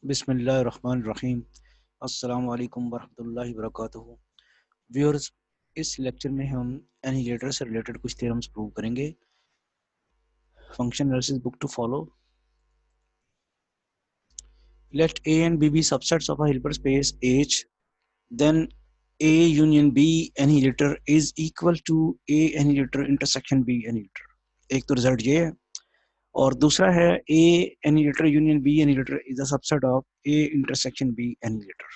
बिस्मिल्लाहिर्रहमानिर्रहीम। अस्सलाम वालेकुम वरहमतुल्लाहि वबरकातुहू। व्यूअर्स, इस लेक्चर में हम एनिलेटर से रिलेटेड कुछ थ्योरम्स प्रूव करेंगे। Function analysis book to follow. Let A and B be subsets of a Hilbert space H, then A union B annihilator is equal to A annihilator intersection B annihilator। एक तो result ये है, और दूसरा है A annihilator union B annihilator is a subset of A intersection B annihilator।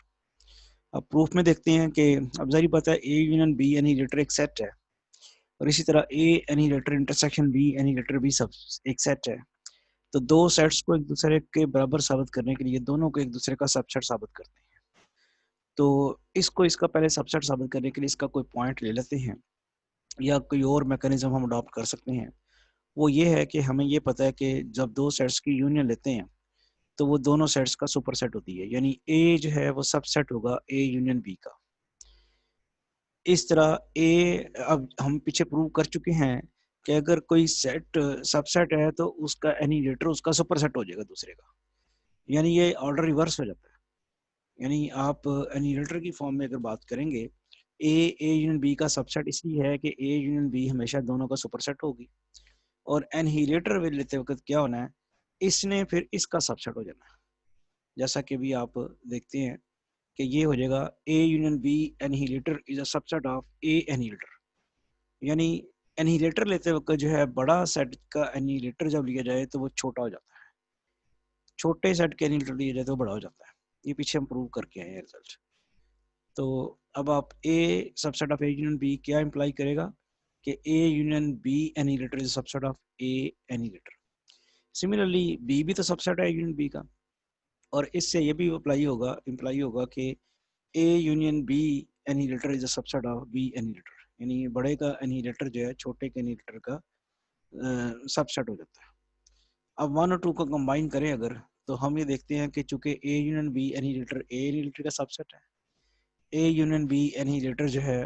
अब proof में देखते हैं कि अब जारी बात है ए यूनियन बी एनिलेटर एक सेट है, और इसी तरह ए एनिलेटर इंटरसेक्शन बी एनिलेटर भी सब एक सेट है। तो दो सेट्स को एक दूसरे के बराबर साबित करने के लिए दोनों को एक दूसरे का सबसेट साबित करते हैं। तो इसको इसका पहले सबसेट साबित करने के लिए इसका कोई पॉइंट ले लेते हैं, या कोई और मैकेनिज्म हम अडॉप्ट कर सकते हैं। वो ये है कि हमें ये पता है कि जब दो सेट्स की यूनियन लेते हैं तो वो दोनों सेट्स का सुपरसेट होती है, यानी ए जो है वो सबसेट होगा ए यूनियन बी का। इस तरह ए, अब हम पीछे प्रूव कर चुके हैं कि अगर कोई सेट सबसेट है तो उसका एनिलेटर उसका सुपरसेट हो जाएगा दूसरे का, यानी ये ऑर्डर रिवर्स हो जाता है। यानी आप एनिलेटर की फॉर्म में अगर बात करेंगे, ए यूनियन बी का सबसेट इसलिए है कि ए यूनियन बी हमेशा दोनों का सुपरसेट होगी, और एनिलेटर में लेते वक्त क्या होना है, इसने फिर इसका सबसेट हो जाना है। जैसा कि भी आप देखते हैं कि ये हो जाएगा A union B annihilator is a subset of A annihilator. यानी एनिलेटर लेते वक्त जो है बड़ा सेट का एनिलेटर जब लिया जाए तो वो छोटा हो जाता है, छोटे सेट के एनिलेटर लिया जाए तो बड़ा हो जाता है। ये पीछे हम प्रूव करके आए हैं रिजल्ट। तो अब आप A subset of A union B क्या इंप्लाई करेगा कि A union B annihilator is subset of A annihilator. Similarly B भी तो सबसेट है यूनियन बी का, और इससे ये भी इंप्लाई होगा कि A union B annihilator is a subset of B annihilator. यानी बड़े का एनिलेटर जो है छोटे के एनिलेटर का सबसेट हो जाता है। अब 1 और 2 को कंबाइन करें अगर, तो हम ये देखते हैं कि चूंकि A union B annihilator A annihilator का सबसेट है, ए यूनियन बी एनिलेटर जो है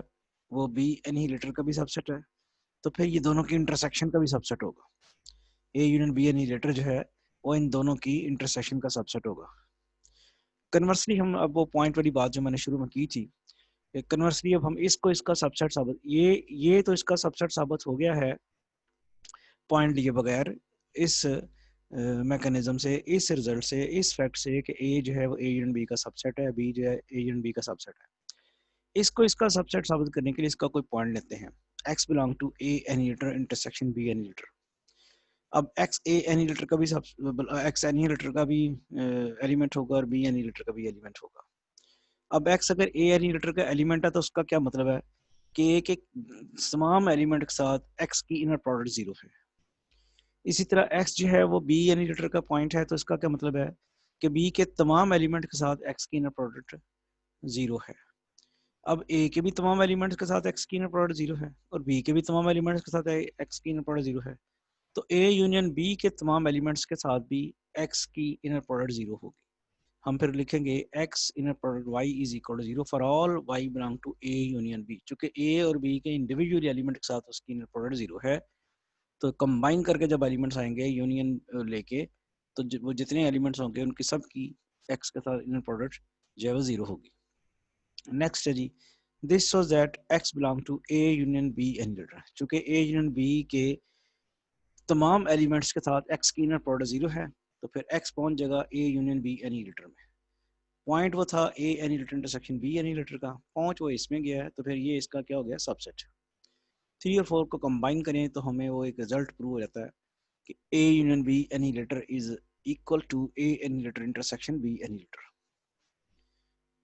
वो बी एनिलेटर का भी सबसेट है, तो फिर ये दोनों की इंटरसेक्शन का भी सबसेट होगा। ए यूनियन बी एनिलेटर जो है वो इन दोनों की इंटरसेक्शन का सबसेट होगा। कन्वर्सली हम अब वो पॉइंट वाली बात जो मैंने शुरू में की थी, कन्वर्सली अब हम इसको इसका सबसेट साबित, ये तो इसका सबसेट साबित हो गया है पॉइंट लिए बगैर, इस मैकेनिज्म से, इस रिजल्ट से, इस फैक्ट से कि ए जो है वो ए यूनियन बी का सबसेट है, बी जो है ए यूनियन बी का सबसेट है। इसको इसका सबसेट साबित करने के लिए इसका कोई पॉइंट लेते हैं, x belong to A annihilator intersection B annihilator. अब x ए एनिलेटर का भी x एनिलेटर का भी एलिमेंट होगा और बी एनिलेटर का भी एलिमेंट होगा। अब x अगर ए एनिलेटर का एलिमेंट है तो उसका क्या मतलब है कि ए के तमाम एलिमेंट के साथ x की इनर प्रोडक्ट जीरो है। इसी तरह x जो है वो बी एनिलेटर का पॉइंट है, तो इसका क्या मतलब है कि b के तमाम एलिमेंट के साथ x की इनर प्रोडक्ट जीरो है। अब a के भी तमाम एलिमेंट्स के साथ x की इनर प्रोडक्ट जीरो है, और b के भी तमाम एलिमेंट्स के साथ x की इनर प्रोडक्ट जीरो है, तो a यूनियन b के तमाम एलिमेंट्स के साथ भी x की इनर प्रोडक्ट जीरो होगी। हम फिर लिखेंगे x inner product y is equal to zero for all y belong to a union b। चूंकि a और b के इंडिविजुअल एलिमेंट के साथ उसकी इनर प्रोडक्ट जीरो है, तो कंबाइन करके जब एलिमेंट्स आएंगे यूनियन लेके, तो वो जितने एलिमेंट्स होंगे उनकी सब की x के साथ इनर प्रोडक्ट जो है वो जीरो होगी। नेक्स्ट है जी, this shows that x belong to a union b annihilator. चूंकि a यूनियन b के तमाम एलिमेंट्स के साथ x की इनर प्रोडक्ट जीरो है, तो फिर x पहुंच जाएगा a यूनियन b एनिलेटर में। पॉइंट वो था a annihilator intersection b annihilator का, पहुंच वो इसमें गया है, तो फिर ये इसका क्या हो गया, सबसेट। 3 और 4 को कंबाइन करें तो हमें वो एक रिजल्ट प्रूव हो जाता है कि a union b annihilator is equal to a annihilator intersection b annihilator.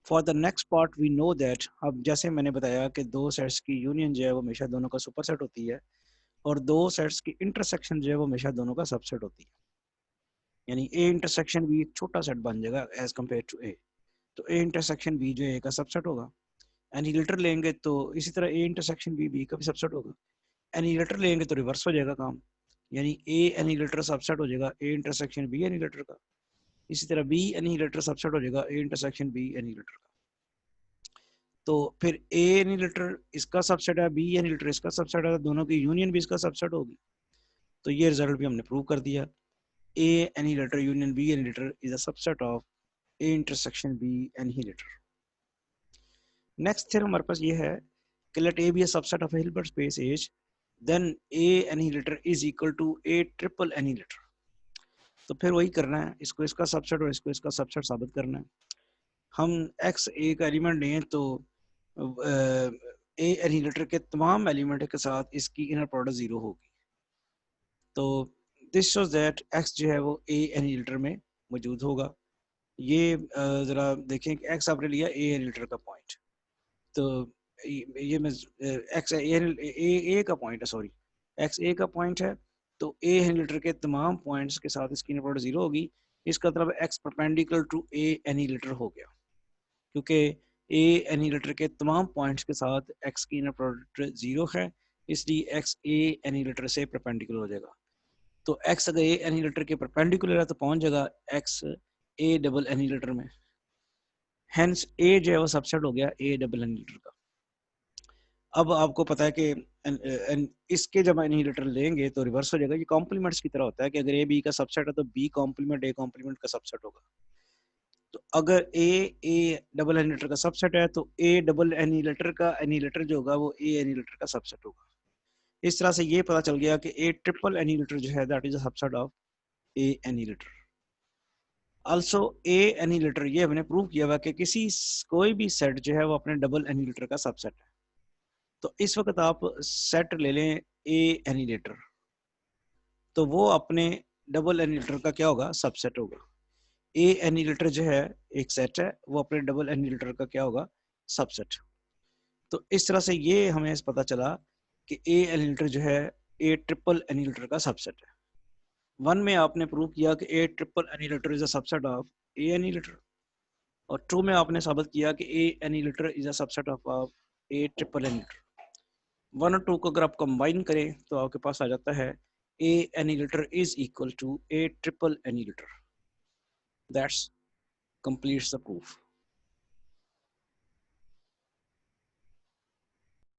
For the next part we know that, अब जैसे मैंने बताया कि दो सेट्स की यूनियन जो है वो हमेशा दोनों का सुपरसेट होती है, और दो सेट्स की इंटरसेक्शन जो है वो हमेशा दोनों का सबसेट होती है। यानी ए इंटरसेक्शन भी एक छोटा सेट बन जाएगा एज कम्पेयर टू ए, तो ए इंटरसेक्शन बी जो है ए का सबसेट होगा। एनिलेटर लेंगे तो इसी तरह ए इंटरसेक्शन बी बी का भी सबसेट होगा। एनिलेटर लेंगे तो रिवर्स हो जाएगा काम, यानी ए एनिलेटर सबसेट हो जाएगा ए इंटरसेक्शन बी एनिलेटर का, इसी तरह बी एनिलेटर सबसेट हो जाएगा ए इंटरसेक्शन बी एनिलेटर का। तो फिर ए एनिलेटर इसका सबसेट है, बी एनिलेटर इसका सबसेट है, दोनों की यूनियन भी इसका सबसेट होगी। तो ये रिजल्ट भी हमने प्रूव कर दिया, A annihilator union B annihilator is a subset of A intersection B annihilator. Next theorem हमारे पास ये है कि let A be a subset of Hilbert space H, then A annihilator is equal to A triple annihilator. तो फिर वही करना है, इसको इसका सबसेट और इसको इसका सबसेट साबित करना है। हम एक्स ए का एलिमेंट लें तो ए एनिहिलेटर के तमाम एलिमेंट के साथ इसकी इनर प्रोडक्ट जीरो होगी। तो दिस शोज दैट एक्स जो है वो ए एनिहिलेटर में मौजूद होगा। ये जरा देखें कि एक्स आपने लिया ए एनिहिलेटर का पॉइंट, तो ये मैं एक्स ए का पॉइंट है, सॉरी एक्स ए का पॉइंट है, तो ए एनिहिलेटर के तमाम पॉइंट्स के साथ इसकी इनर प्रोडक्ट जीरो होगी। इसका मतलब एक्स परपेंडिकुलर टू ए एनिहिलेटर हो गया, क्योंकि ए एनिहिलेटर के तमाम पॉइंट्स के साथ एक्स की इनर प्रोडक्ट जीरो है, इसलिए एक्स ए एनिहिलेटर से परपेंडिकुलर हो जाएगा। तो एक्स अगर ए एनिहिलेटर के परपेंडिकुलर है तो पहुंच जाएगा एक्स ए डबल एनिहिलेटर में। हेंस ए जो है वो सबसेट हो गया ए डबल एनिहिलेटर का। अब आपको पता है कि इसके जब एनिहिलेटर लेंगे तो रिवर्स हो जाएगा। ये कॉम्प्लीमेंट्स की तरह होता है कि अगर ए बी का सबसेट है तो बी कॉम्प्लीमेंट ए कॉम्प्लीमेंट का सबसेट होगा। तो अगर ए डबल एनिलेटर का सबसेट है तो ए डबल एनिलेटर का एनिलेटर जो होगा वो ए एनिलेटर का सबसेट होगा। इस तरह से ये पता चल गया कि ए ट्रिपल एनिलेटर जो है that is a subset of A annihilator. Also a annihilator ये हमने प्रूव किया हुआ कि किसी कोई भी सेट जो है वो अपने डबल एनिलेटर का सबसेट है। तो इस वक्त आप सेट ले लें ए एनिलेटर, तो वो अपने डबल एनिलेटर का क्या होगा, सबसेट होगा। ए एनिलेटर जो है एक सेट है, वो अपने डबल एनिलेटर का क्या होगा, सबसेट। तो इस तरह से ये हमें पता चला कि ए एनिलेटर जो है ए ट्रिपल एनिलेटर का सबसेट है। वन में आपने प्रूव किया कि A triple annihilator is a subset of A annihilator, और टू में आपने साबित किया कि A annihilator is a subset of A triple annihilator. One और टू को अगर आप कंबाइन करें तो आपके पास आ जाता है A annihilator is equal to A triple annihilator. That's completes the proof.